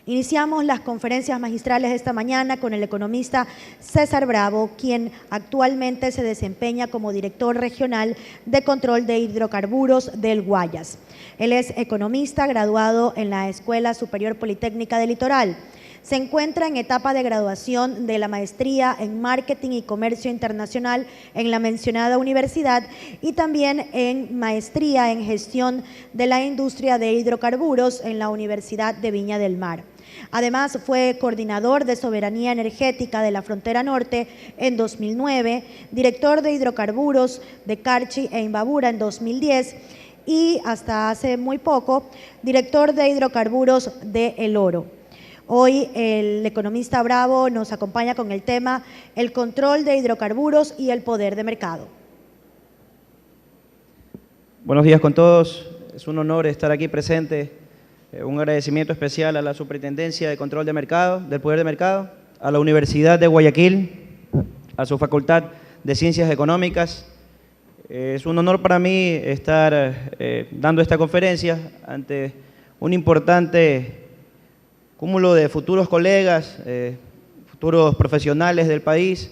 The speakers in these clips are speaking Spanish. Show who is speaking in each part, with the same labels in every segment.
Speaker 1: Iniciamos las conferencias magistrales esta mañana con el economista César Bravo, quien actualmente se desempeña como director regional de control de hidrocarburos del Guayas. Él es economista graduado en la Escuela Superior Politécnica del Litoral. Se encuentra en etapa de graduación de la maestría en Marketing y Comercio Internacional en la mencionada universidad y también en maestría en Gestión de la Industria de Hidrocarburos en la Universidad de Viña del Mar. Además, fue coordinador de Soberanía Energética de la Frontera Norte en 2009, director de Hidrocarburos de Carchi e Imbabura en 2010 y hasta hace muy poco, director de Hidrocarburos de El Oro. Hoy el economista Bravo nos acompaña con el tema el control de hidrocarburos y el poder de mercado.
Speaker 2: Buenos días con todos. Es un honor estar aquí presente. Un agradecimiento especial a la Superintendencia de Control de Mercado, del Poder de Mercado, a la Universidad de Guayaquil, a su Facultad de Ciencias Económicas. Es un honor para mí estar dando esta conferencia ante un importante cúmulo de futuros colegas, futuros profesionales del país,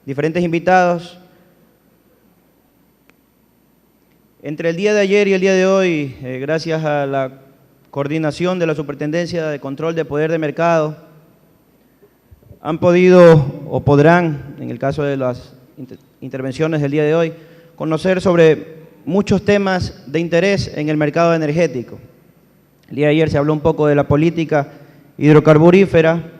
Speaker 2: diferentes invitados. Entre el día de ayer y el día de hoy, gracias a la coordinación de la Superintendencia de Control de Poder de Mercado, han podido o podrán, en el caso de las intervenciones del día de hoy, conocer sobre muchos temas de interés en el mercado energético. El día de ayer se habló un poco de la política hidrocarburífera.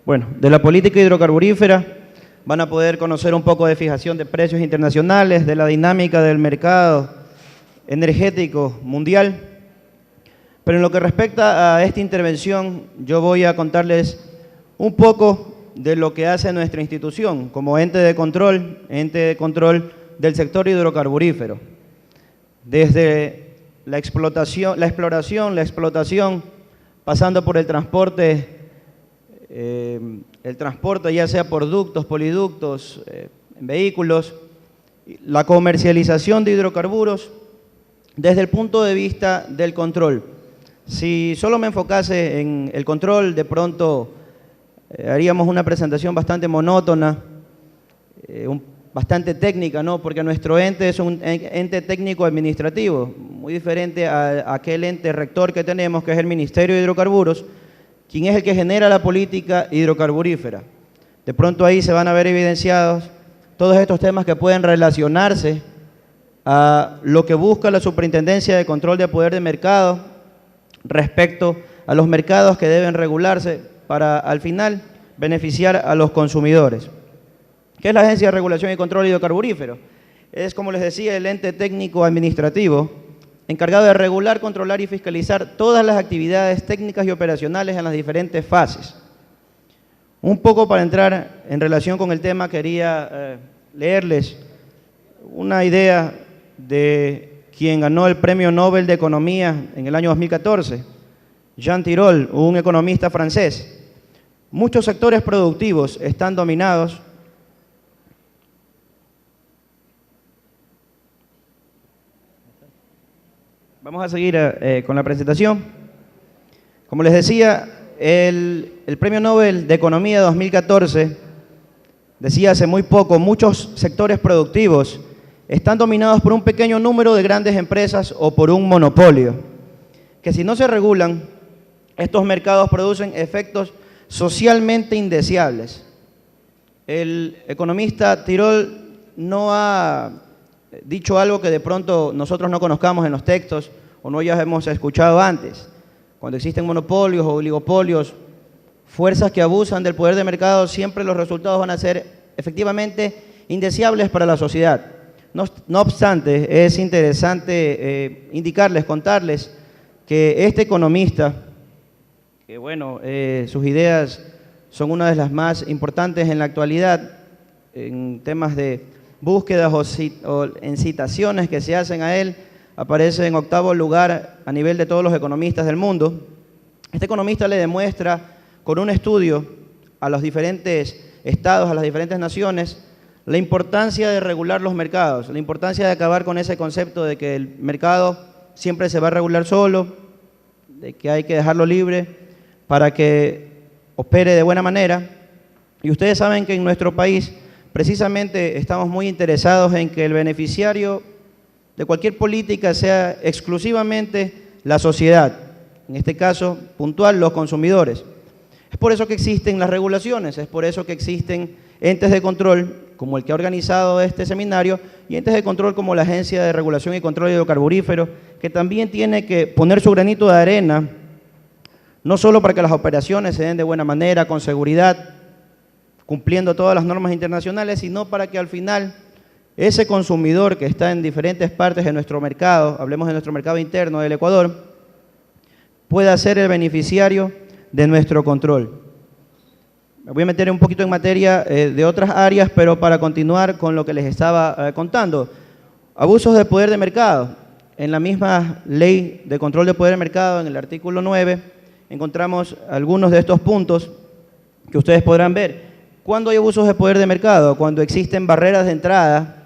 Speaker 2: Bueno, de la política hidrocarburífera van a poder conocer un poco de fijación de precios internacionales, de la dinámica del mercado energético mundial. Pero en lo que respecta a esta intervención, yo voy a contarles un poco de lo que hace nuestra institución como ente de control del sector hidrocarburífero. Desde la exploración, la explotación, pasando por el transporte ya sea por ductos, poliductos, en vehículos, la comercialización de hidrocarburos, desde el punto de vista del control. Si solo me enfocase en el control, de pronto haríamos una presentación bastante monótona, bastante técnica, ¿no? Porque nuestro ente es un ente técnico administrativo, muy diferente a aquel ente rector que tenemos, que es el Ministerio de Hidrocarburos, quien es el que genera la política hidrocarburífera. De pronto ahí se van a ver evidenciados todos estos temas que pueden relacionarse a lo que busca la Superintendencia de Control de Poder de Mercado respecto a los mercados que deben regularse para, al final, beneficiar a los consumidores. ¿Qué es la Agencia de Regulación y Control Hidrocarburífero? Es, como les decía, el ente técnico administrativo encargado de regular, controlar y fiscalizar todas las actividades técnicas y operacionales en las diferentes fases. Un poco para entrar en relación con el tema, quería leerles una idea de quien ganó el Premio Nobel de Economía en el año 2014, Jean Tirole, un economista francés. Muchos sectores productivos están dominados . Vamos a seguir con la presentación. Como les decía, el Premio Nobel de Economía 2014 decía hace muy poco, muchos sectores productivos están dominados por un pequeño número de grandes empresas o por un monopolio, que si no se regulan, estos mercados producen efectos socialmente indeseables. El economista Tirole no ha dicho algo que de pronto nosotros no conozcamos en los textos o no ya hemos escuchado antes. Cuando existen monopolios o oligopolios, fuerzas que abusan del poder de mercado, siempre los resultados van a ser efectivamente indeseables para la sociedad. No obstante, es interesante indicarles, contarles que este economista, que bueno, sus ideas son una de las más importantes en la actualidad en temas de búsquedas o en citaciones que se hacen a él, aparece en 8º lugar a nivel de todos los economistas del mundo. Este economista le demuestra con un estudio a los diferentes estados, a las diferentes naciones, la importancia de regular los mercados, la importancia de acabar con ese concepto de que el mercado siempre se va a regular solo, de que hay que dejarlo libre para que opere de buena manera. Y ustedes saben que en nuestro país precisamente estamos muy interesados en que el beneficiario de cualquier política sea exclusivamente la sociedad, en este caso puntual los consumidores. Es por eso que existen las regulaciones, es por eso que existen entes de control como el que ha organizado este seminario y entes de control como la Agencia de Regulación y Control Hidrocarburífero, que también tiene que poner su granito de arena, no solo para que las operaciones se den de buena manera, con seguridad, cumpliendo todas las normas internacionales, sino para que al final ese consumidor que está en diferentes partes de nuestro mercado, hablemos de nuestro mercado interno del Ecuador, pueda ser el beneficiario de nuestro control. Me voy a meter un poquito en materia de otras áreas, pero para continuar con lo que les estaba contando. Abusos de poder de mercado. En la misma ley de control de poder de mercado, en el artículo 9, encontramos algunos de estos puntos que ustedes podrán ver. ¿Cuándo hay abusos de poder de mercado? Cuando existen barreras de entrada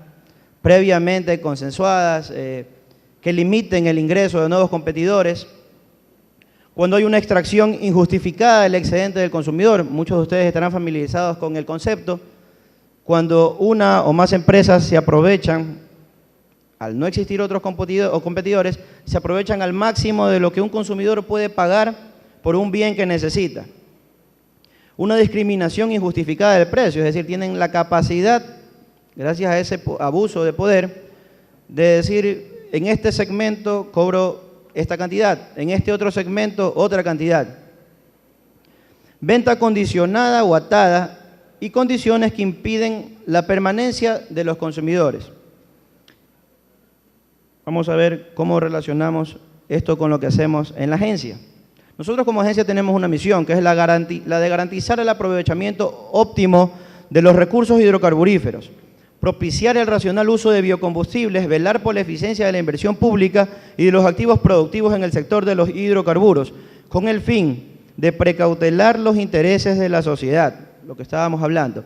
Speaker 2: previamente consensuadas que limiten el ingreso de nuevos competidores. Cuando hay una extracción injustificada del excedente del consumidor, muchos de ustedes estarán familiarizados con el concepto, cuando una o más empresas se aprovechan, al no existir otros competidores, se aprovechan al máximo de lo que un consumidor puede pagar por un bien que necesita. Una discriminación injustificada del precio, es decir, tienen la capacidad, gracias a ese abuso de poder, de decir, en este segmento cobro esta cantidad, en este otro segmento otra cantidad. Venta condicionada o atada y condiciones que impiden la permanencia de los consumidores. Vamos a ver cómo relacionamos esto con lo que hacemos en la agencia. Nosotros como agencia tenemos una misión, que es la de garantizar el aprovechamiento óptimo de los recursos hidrocarburíferos, propiciar el racional uso de biocombustibles, velar por la eficiencia de la inversión pública y de los activos productivos en el sector de los hidrocarburos, con el fin de precautelar los intereses de la sociedad, lo que estábamos hablando.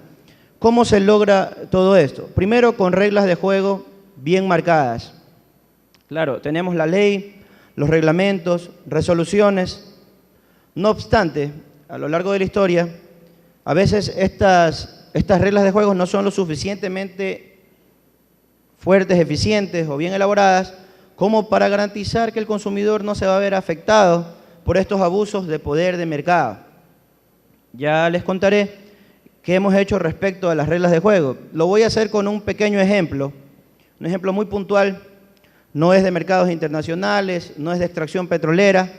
Speaker 2: ¿Cómo se logra todo esto? Primero, con reglas de juego bien marcadas. Claro, tenemos la ley, los reglamentos, resoluciones. No obstante, a lo largo de la historia, a veces estas reglas de juego no son lo suficientemente fuertes, eficientes o bien elaboradas como para garantizar que el consumidor no se va a ver afectado por estos abusos de poder de mercado. Ya les contaré qué hemos hecho respecto a las reglas de juego. Lo voy a hacer con un pequeño ejemplo, un ejemplo muy puntual. No es de mercados internacionales, no es de extracción petrolera.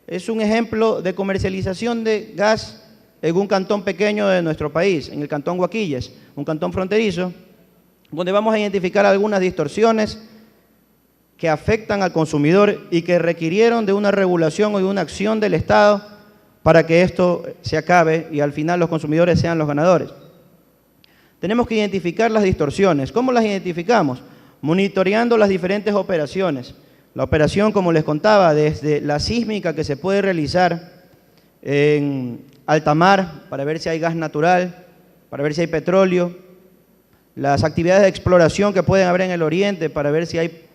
Speaker 2: Es un ejemplo de comercialización de gas en un cantón pequeño de nuestro país, en el cantón Guaquillas, un cantón fronterizo, donde vamos a identificar algunas distorsiones que afectan al consumidor y que requirieron de una regulación o de una acción del Estado para que esto se acabe y al final los consumidores sean los ganadores. Tenemos que identificar las distorsiones. ¿Cómo las identificamos? Monitoreando las diferentes operaciones. La operación, como les contaba, desde la sísmica que se puede realizar en alta mar para ver si hay gas natural, para ver si hay petróleo, las actividades de exploración que pueden haber en el oriente para ver si hay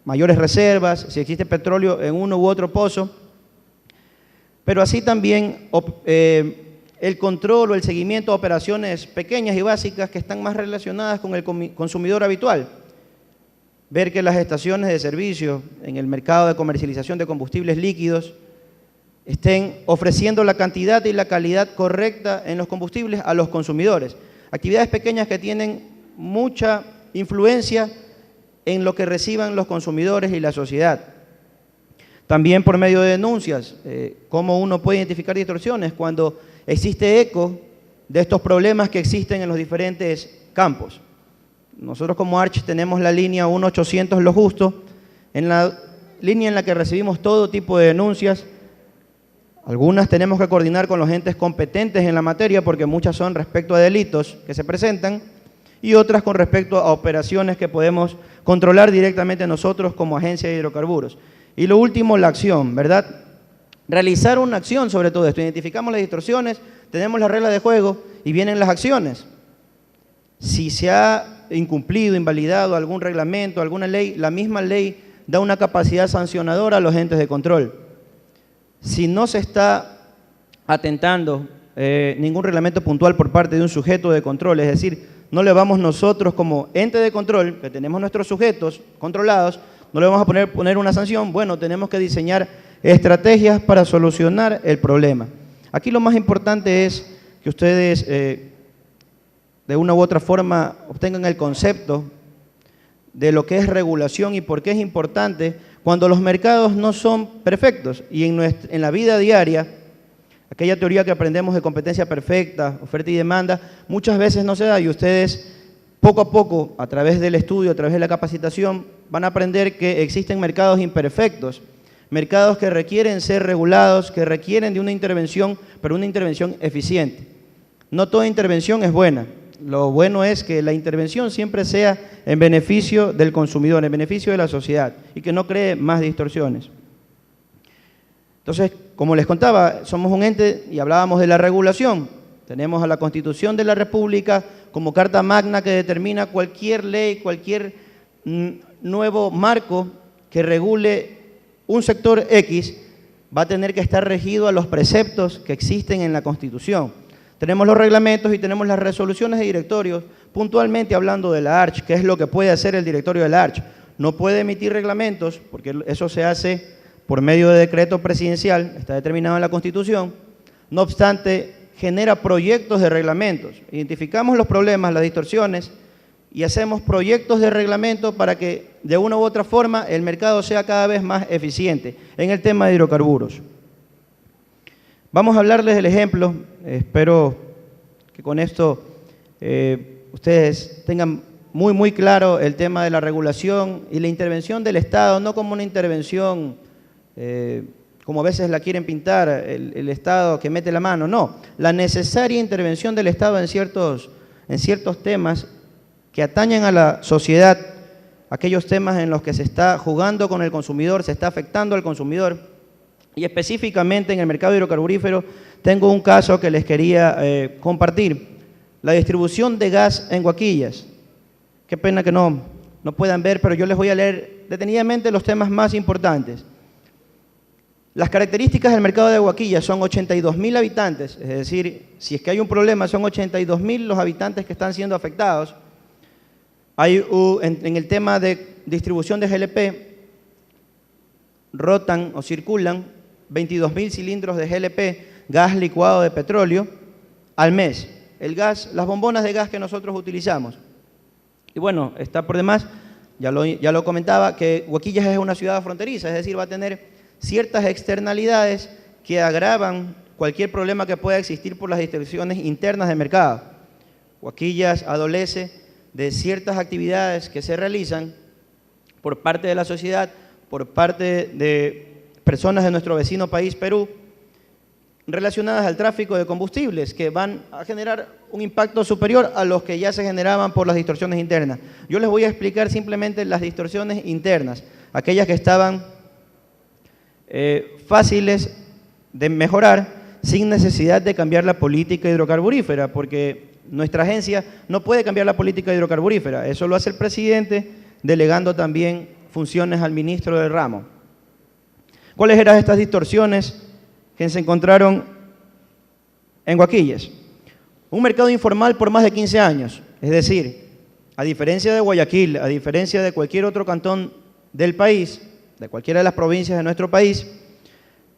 Speaker 2: mayores reservas, si existe petróleo en uno u otro pozo, pero así también el control o el seguimiento de operaciones pequeñas y básicas que están más relacionadas con el consumidor habitual. Ver que las estaciones de servicio en el mercado de comercialización de combustibles líquidos estén ofreciendo la cantidad y la calidad correcta en los combustibles a los consumidores. Actividades pequeñas que tienen mucha influencia en lo que reciban los consumidores y la sociedad. También por medio de denuncias, cómo uno puede identificar distorsiones cuando existe eco de estos problemas que existen en los diferentes campos. Nosotros como Arch tenemos la línea 1-800 Lo Justo, en la línea en la que recibimos todo tipo de denuncias. Algunas tenemos que coordinar con los entes competentes en la materia porque muchas son respecto a delitos que se presentan y otras con respecto a operaciones que podemos controlar directamente nosotros como agencia de hidrocarburos. Y lo último, la acción, ¿verdad? Realizar una acción sobre todo esto. Identificamos las distorsiones, tenemos las reglas de juego y vienen las acciones. Si se ha incumplido, invalidado algún reglamento, alguna ley, la misma ley da una capacidad sancionadora a los entes de control. Si no se está atentando ningún reglamento puntual por parte de un sujeto de control, es decir, no le vamos nosotros como ente de control, que tenemos nuestros sujetos controlados, no le vamos a poner una sanción, bueno, tenemos que diseñar estrategias para solucionar el problema. Aquí lo más importante es que ustedes de una u otra forma obtengan el concepto de lo que es regulación y por qué es importante cuando los mercados no son perfectos y en la vida diaria, aquella teoría que aprendemos de competencia perfecta, oferta y demanda, muchas veces no se da y ustedes poco a poco, a través del estudio, a través de la capacitación, van a aprender que existen mercados imperfectos, mercados que requieren ser regulados, que requieren de una intervención, pero una intervención eficiente. No toda intervención es buena. Lo bueno es que la intervención siempre sea en beneficio del consumidor, en beneficio de la sociedad y que no cree más distorsiones. Entonces, como les contaba, somos un ente y hablábamos de la regulación. Tenemos a la Constitución de la República como carta magna que determina cualquier ley, cualquier nuevo marco que regule un sector X va a tener que estar regido a los preceptos que existen en la Constitución. Tenemos los reglamentos y tenemos las resoluciones de directorios, puntualmente hablando de la ARCH, que es lo que puede hacer el directorio de la ARCH. No puede emitir reglamentos, porque eso se hace por medio de decreto presidencial, está determinado en la Constitución. No obstante, genera proyectos de reglamentos. Identificamos los problemas, las distorsiones, y hacemos proyectos de reglamento para que de una u otra forma el mercado sea cada vez más eficiente en el tema de hidrocarburos. Vamos a hablarles del ejemplo, espero que con esto ustedes tengan muy claro el tema de la regulación y la intervención del Estado, no como una intervención como a veces la quieren pintar, el Estado que mete la mano, no, la necesaria intervención del Estado en ciertos temas que atañen a la sociedad, aquellos temas en los que se está jugando con el consumidor, se está afectando al consumidor. Y específicamente en el mercado hidrocarburífero tengo un caso que les quería compartir. La distribución de gas en Huaquillas. Qué pena que no puedan ver, pero yo les voy a leer detenidamente los temas más importantes. Las características del mercado de Huaquillas son 82.000 habitantes, es decir, si es que hay un problema, son 82.000 los habitantes que están siendo afectados. Hay en el tema de distribución de GLP, rotan o circulan 22.000 cilindros de GLP, gas licuado de petróleo, al mes. El gas, las bombonas de gas que nosotros utilizamos. Y bueno, está por demás, ya lo comentaba, que Huaquillas es una ciudad fronteriza, es decir, va a tener ciertas externalidades que agravan cualquier problema que pueda existir por las distorsiones internas del mercado. Huaquillas adolece de ciertas actividades que se realizan por parte de la sociedad, por parte de personas de nuestro vecino país, Perú, relacionadas al tráfico de combustibles, que van a generar un impacto superior a los que ya se generaban por las distorsiones internas. Yo les voy a explicar simplemente las distorsiones internas, aquellas que estaban fáciles de mejorar sin necesidad de cambiar la política hidrocarburífera, porque nuestra agencia no puede cambiar la política hidrocarburífera, eso lo hace el presidente, delegando también funciones al ministro del ramo. ¿Cuáles eran estas distorsiones que se encontraron en Huaquillas? Un mercado informal por más de 15 años, es decir, a diferencia de Guayaquil, a diferencia de cualquier otro cantón del país, de cualquiera de las provincias de nuestro país,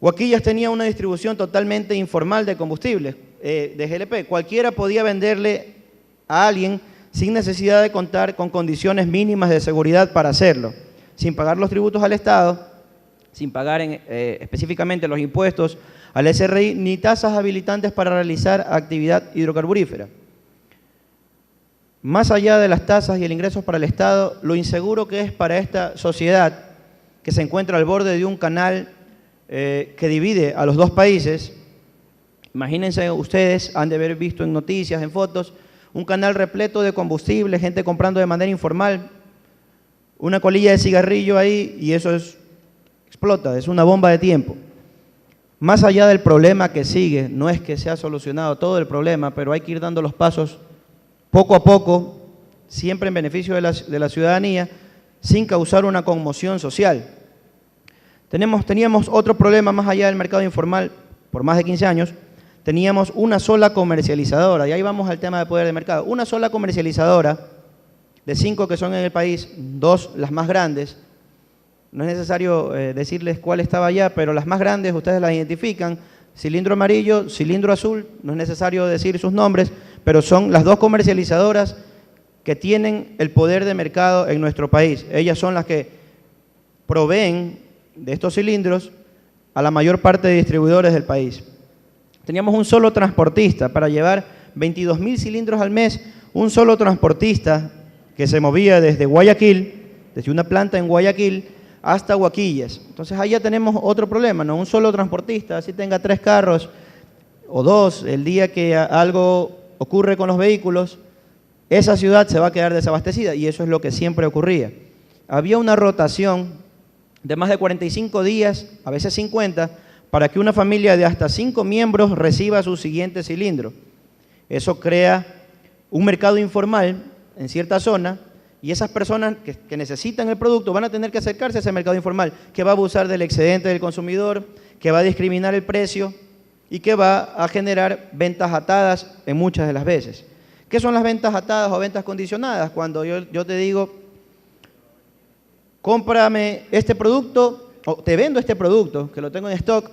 Speaker 2: Huaquillas tenía una distribución totalmente informal de combustibles, de GLP. Cualquiera podía venderle a alguien sin necesidad de contar con condiciones mínimas de seguridad para hacerlo, sin pagar los tributos al Estado, sin pagar específicamente los impuestos al SRI, ni tasas habilitantes para realizar actividad hidrocarburífera. Más allá de las tasas y el ingreso para el Estado, lo inseguro que es para esta sociedad que se encuentra al borde de un canal que divide a los dos países. Imagínense ustedes, han de haber visto en noticias, en fotos, un canal repleto de combustible, gente comprando de manera informal, una colilla de cigarrillo ahí y eso explota, es una bomba de tiempo. Más allá del problema que sigue, no es que se ha solucionado todo el problema, pero hay que ir dando los pasos poco a poco, siempre en beneficio de la ciudadanía, sin causar una conmoción social. Teníamos otro problema más allá del mercado informal, por más de 15 años, teníamos una sola comercializadora, y ahí vamos al tema de poder de mercado, una sola comercializadora, de 5 que son en el país, 2 las más grandes, no es necesario decirles cuál estaba allá, pero las más grandes ustedes las identifican, cilindro amarillo, cilindro azul, no es necesario decir sus nombres, pero son las 2 comercializadoras que tienen el poder de mercado en nuestro país. Ellas son las que proveen de estos cilindros a la mayor parte de distribuidores del país. Teníamos un solo transportista para llevar 22.000 cilindros al mes, un solo transportista que se movía desde Guayaquil, desde una planta en Guayaquil, hasta Huaquillas. Entonces ahí ya tenemos otro problema, ¿no? Un solo transportista, así tenga 3 carros o 2, el día que algo ocurre con los vehículos, esa ciudad se va a quedar desabastecida, y eso es lo que siempre ocurría. Había una rotación de más de 45 días, a veces 50, para que una familia de hasta 5 miembros reciba su siguiente cilindro. Eso crea un mercado informal en cierta zona, y esas personas que necesitan el producto van a tener que acercarse a ese mercado informal, que va a abusar del excedente del consumidor, que va a discriminar el precio y que va a generar ventas atadas en muchas de las veces. ¿Qué son las ventas atadas o ventas condicionadas? Cuando yo te digo, cómprame este producto, o te vendo este producto, que lo tengo en stock,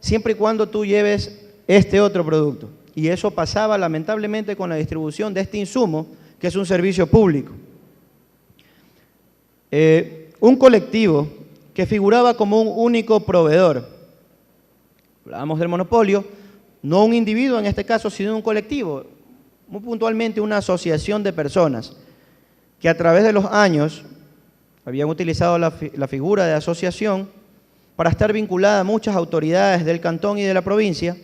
Speaker 2: siempre y cuando tú lleves este otro producto. Y eso pasaba lamentablemente con la distribución de este insumo, que es un servicio público. Un colectivo que figuraba como un único proveedor. Hablábamos del monopolio, no un individuo en este caso, sino un colectivo, muy puntualmente una asociación de personas que a través de los años habían utilizado la figura de asociación para estar vinculada a muchas autoridades del cantón y de la provincia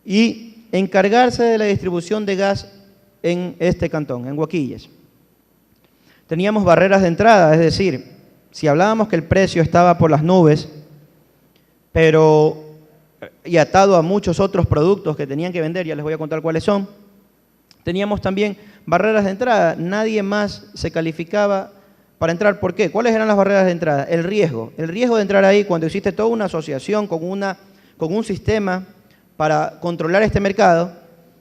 Speaker 2: y encargarse de la distribución de gas en este cantón, en Huaquillas. Teníamos barreras de entrada, es decir, si hablábamos que el precio estaba por las nubes, y atado a muchos otros productos que tenían que vender, ya les voy a contar cuáles son, teníamos también barreras de entrada, nadie más se calificaba para entrar. ¿Por qué? ¿Cuáles eran las barreras de entrada? El riesgo de entrar ahí cuando existe toda una asociación con un sistema para controlar este mercado,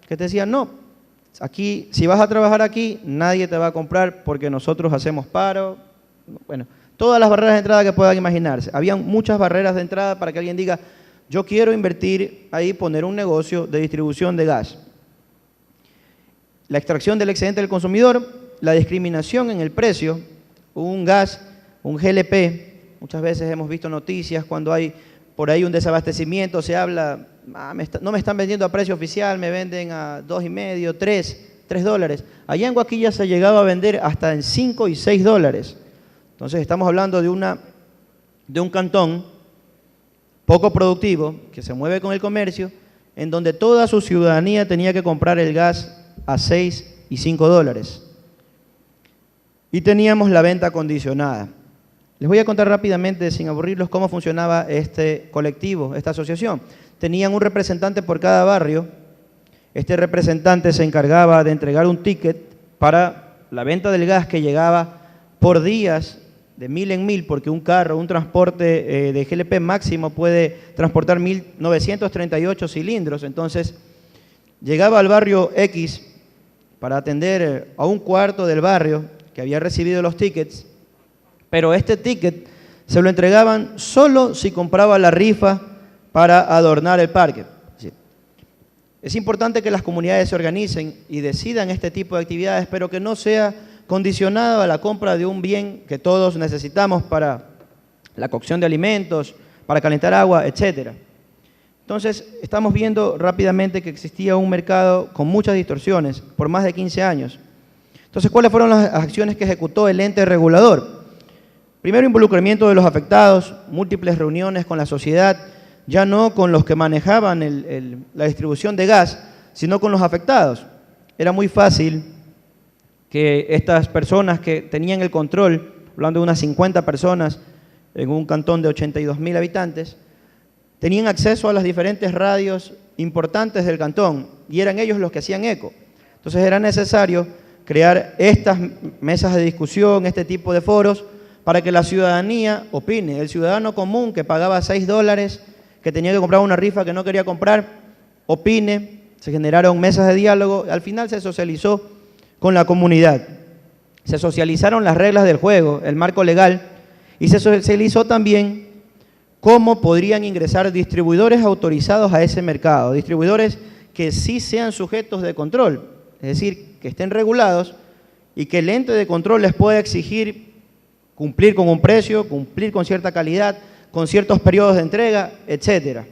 Speaker 2: que te decían, no, aquí, si vas a trabajar aquí, nadie te va a comprar porque nosotros hacemos paro. Bueno, todas las barreras de entrada que puedan imaginarse. Habían muchas barreras de entrada para que alguien diga, yo quiero invertir ahí, poner un negocio de distribución de gas. La extracción del excedente del consumidor, la discriminación en el precio, un gas, un GLP, muchas veces hemos visto noticias cuando hay por ahí un desabastecimiento, se habla, no me están vendiendo a precio oficial, me venden a $2.50, $3. Allá en Huaquillas se llegaba a vender hasta en $5 y $6. Entonces estamos hablando de un cantón poco productivo, que se mueve con el comercio, en donde toda su ciudadanía tenía que comprar el gas a $6 y $5. Y teníamos la venta condicionada. Les voy a contar rápidamente, sin aburrirlos, cómo funcionaba este colectivo, esta asociación. Tenían un representante por cada barrio. Este representante se encargaba de entregar un ticket para la venta del gas que llegaba por días, de 1000 en 1000, porque un carro, un transporte de GLP máximo puede transportar 1938 cilindros. Entonces, llegaba al barrio X para atender a un cuarto del barrio que había recibido los tickets, pero este ticket se lo entregaban solo si compraba la rifa para adornar el parque. Es importante que las comunidades se organicen y decidan este tipo de actividades, pero que no sea condicionado a la compra de un bien que todos necesitamos para la cocción de alimentos, para calentar agua, etc. Entonces, estamos viendo rápidamente que existía un mercado con muchas distorsiones por más de 15 años. Entonces, ¿cuáles fueron las acciones que ejecutó el ente regulador? Primero, involucramiento de los afectados, múltiples reuniones con la sociedad, ya no con los que manejaban la distribución de gas, sino con los afectados. Era muy fácil que estas personas que tenían el control, hablando de unas 50 personas en un cantón de 82.000 habitantes, tenían acceso a las diferentes radios importantes del cantón y eran ellos los que hacían eco. Entonces era necesario crear estas mesas de discusión, este tipo de foros, para que la ciudadanía opine. El ciudadano común que pagaba $6, que tenía que comprar una rifa que no quería comprar, opine, se generaron mesas de diálogo, al final se socializó con la comunidad. Se socializaron las reglas del juego, el marco legal, y se socializó también cómo podrían ingresar distribuidores autorizados a ese mercado, distribuidores que sí sean sujetos de control, es decir, que estén regulados y que el ente de control les pueda exigir cumplir con un precio, cumplir con cierta calidad, con ciertos periodos de entrega, etcétera.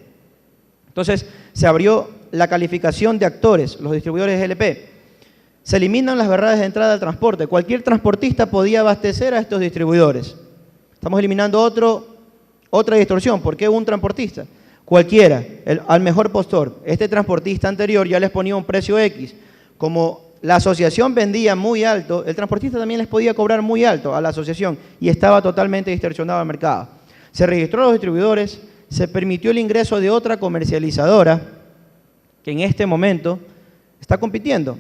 Speaker 2: Entonces, se abrió la calificación de actores, los distribuidores LP. Se eliminan las barreras de entrada al transporte. Cualquier transportista podía abastecer a estos distribuidores. Estamos eliminando otra distorsión. ¿Por qué un transportista? Cualquiera, al mejor postor. Este transportista anterior ya les ponía un precio X. Como la asociación vendía muy alto, el transportista también les podía cobrar muy alto a la asociación y estaba totalmente distorsionado el mercado. Se registró a los distribuidores, se permitió el ingreso de otra comercializadora que en este momento está compitiendo.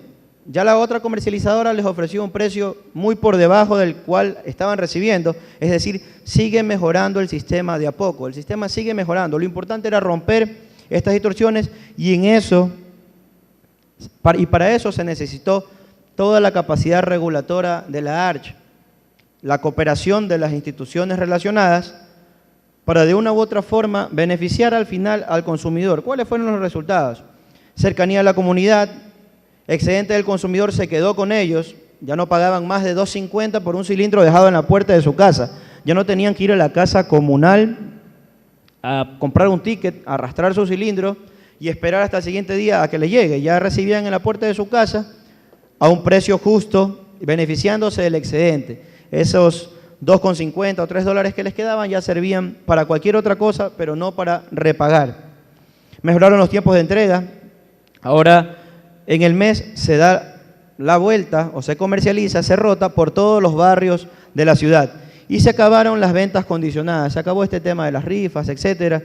Speaker 2: Ya la otra comercializadora les ofreció un precio muy por debajo del cual estaban recibiendo, es decir, sigue mejorando el sistema de a poco, el sistema sigue mejorando. Lo importante era romper estas distorsiones y en eso, para eso se necesitó toda la capacidad reguladora de la ARCH, la cooperación de las instituciones relacionadas para de una u otra forma beneficiar al final al consumidor. ¿Cuáles fueron los resultados? Cercanía a la comunidad, excedente del consumidor se quedó con ellos, ya no pagaban más de $2.50 por un cilindro dejado en la puerta de su casa, ya no tenían que ir a la casa comunal a comprar un ticket, a arrastrar su cilindro y esperar hasta el siguiente día a que le llegue, ya recibían en la puerta de su casa a un precio justo, beneficiándose del excedente. Esos $2.50 o $3 que les quedaban ya servían para cualquier otra cosa, pero no para repagar. Mejoraron los tiempos de entrega. Ahora, en el mes se da la vuelta o se comercializa, se rota por todos los barrios de la ciudad. Y se acabaron las ventas condicionadas, se acabó este tema de las rifas, etcétera.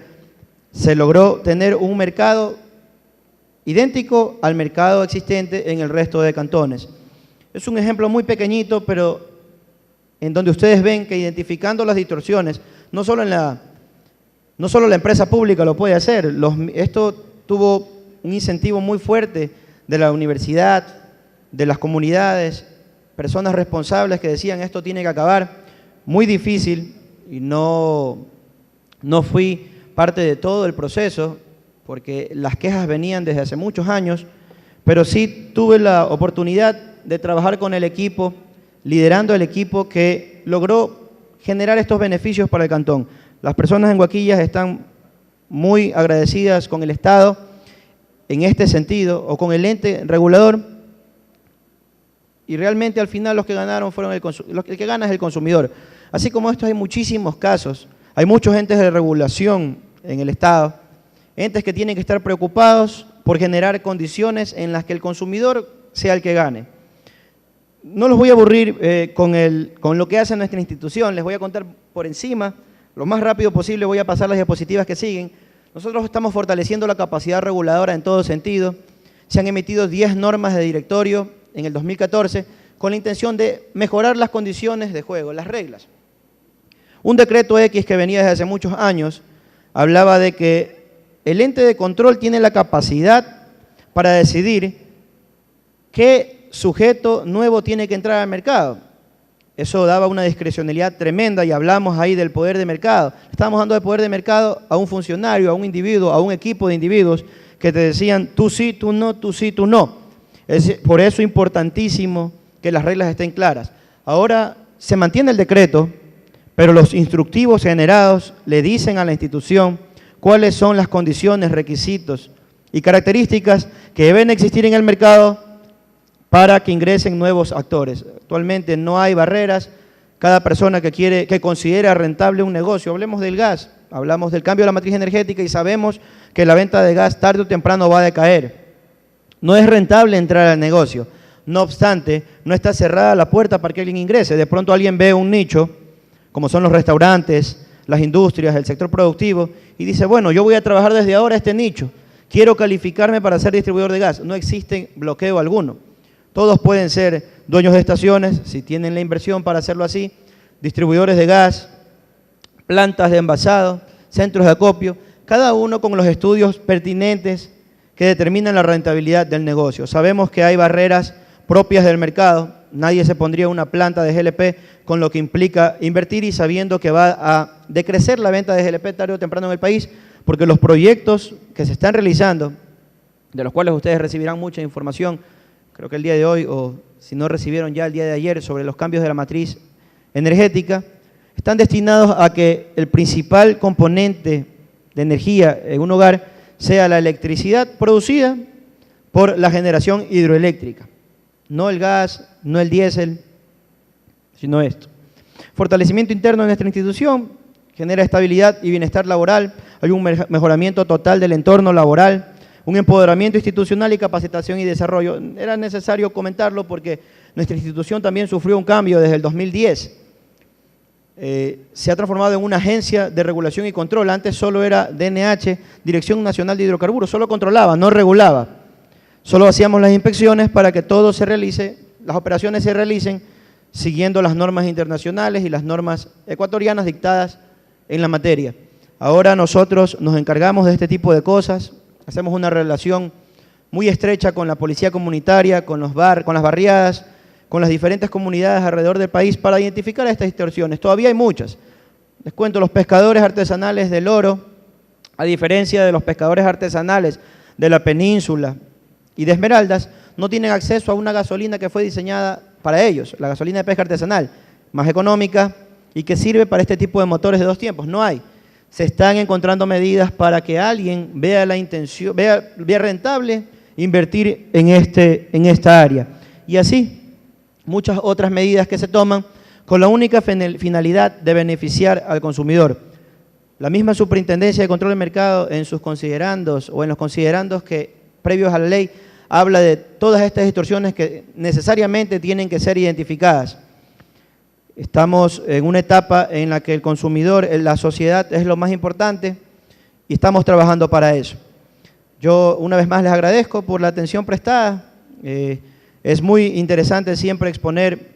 Speaker 2: Se logró tener un mercado idéntico al mercado existente en el resto de cantones. Es un ejemplo muy pequeñito, pero en donde ustedes ven que identificando las distorsiones, no solo la empresa pública lo puede hacer, esto tuvo un incentivo muy fuerte de la universidad, de las comunidades, personas responsables que decían esto tiene que acabar. Muy difícil y no fui parte de todo el proceso porque las quejas venían desde hace muchos años, pero sí tuve la oportunidad de trabajar con el equipo, liderando el equipo que logró generar estos beneficios para el cantón. Las personas en Huaquillas están muy agradecidas con el Estado en este sentido, o con el ente regulador, y realmente al final los que ganaron fueron el que gana es el consumidor. Así como esto hay muchísimos casos, hay muchos entes de regulación en el Estado, entes que tienen que estar preocupados por generar condiciones en las que el consumidor sea el que gane. No los voy a aburrir con lo que hace nuestra institución, les voy a contar por encima, lo más rápido posible voy a pasar las diapositivas que siguen. Nosotros estamos fortaleciendo la capacidad reguladora en todo sentido. Se han emitido 10 normas de directorio en el 2014 con la intención de mejorar las condiciones de juego, las reglas. Un decreto X que venía desde hace muchos años hablaba de que el ente de control tiene la capacidad para decidir qué sujeto nuevo tiene que entrar al mercado. Eso daba una discrecionalidad tremenda y hablamos ahí del poder de mercado. Estábamos dando el poder de mercado a un funcionario, a un individuo, a un equipo de individuos que te decían tú sí, tú no, tú sí, tú no. Es por eso es importantísimo que las reglas estén claras. Ahora se mantiene el decreto, pero los instructivos generados le dicen a la institución cuáles son las condiciones, requisitos y características que deben existir en el mercado para que ingresen nuevos actores. Actualmente no hay barreras, cada persona que considera rentable un negocio, hablemos del gas, hablamos del cambio de la matriz energética y sabemos que la venta de gas tarde o temprano va a decaer. No es rentable entrar al negocio, no obstante, no está cerrada la puerta para que alguien ingrese. De pronto alguien ve un nicho, como son los restaurantes, las industrias, el sector productivo, y dice, bueno, yo voy a trabajar desde ahora este nicho, quiero calificarme para ser distribuidor de gas. No existe bloqueo alguno. Todos pueden ser dueños de estaciones, si tienen la inversión para hacerlo así, distribuidores de gas, plantas de envasado, centros de acopio, cada uno con los estudios pertinentes que determinan la rentabilidad del negocio. Sabemos que hay barreras propias del mercado, nadie se pondría una planta de GLP con lo que implica invertir y sabiendo que va a decrecer la venta de GLP tarde o temprano en el país, porque los proyectos que se están realizando, de los cuales ustedes recibirán mucha información, creo que el día de hoy, o si no recibieron ya el día de ayer, sobre los cambios de la matriz energética, están destinados a que el principal componente de energía en un hogar sea la electricidad producida por la generación hidroeléctrica. No el gas, no el diésel, sino esto. Fortalecimiento interno de nuestra institución genera estabilidad y bienestar laboral, hay un mejoramiento total del entorno laboral, un empoderamiento institucional y capacitación y desarrollo. Era necesario comentarlo porque nuestra institución también sufrió un cambio desde el 2010. Se ha transformado en una agencia de regulación y control. Antes solo era DNH, Dirección Nacional de Hidrocarburos, solo controlaba, no regulaba. Solo hacíamos las inspecciones para que todo se realice, las operaciones se realicen siguiendo las normas internacionales y las normas ecuatorianas dictadas en la materia. Ahora nosotros nos encargamos de este tipo de cosas, hacemos una relación muy estrecha con la policía comunitaria, con las barriadas, con las diferentes comunidades alrededor del país para identificar estas distorsiones. Todavía hay muchas. Les cuento, los pescadores artesanales del Oro, a diferencia de los pescadores artesanales de la península y de Esmeraldas, no tienen acceso a una gasolina que fue diseñada para ellos, la gasolina de pesca artesanal, más económica y que sirve para este tipo de motores de 2 tiempos. No hay. Se están encontrando medidas para que alguien vea rentable invertir en esta área. Y así, muchas otras medidas que se toman con la única finalidad de beneficiar al consumidor. La misma Superintendencia de Control del Mercado en sus considerandos o en los considerandos que previos a la ley habla de todas estas distorsiones que necesariamente tienen que ser identificadas. Estamos en una etapa en la que el consumidor, la sociedad es lo más importante y estamos trabajando para eso. Yo una vez más les agradezco por la atención prestada. Es muy interesante siempre exponer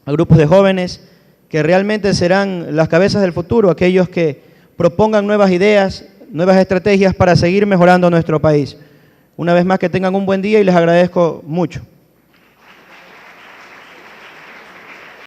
Speaker 2: a grupos de jóvenes que realmente serán las cabezas del futuro, aquellos que propongan nuevas ideas, nuevas estrategias para seguir mejorando nuestro país. Una vez más que tengan un buen día y les agradezco mucho.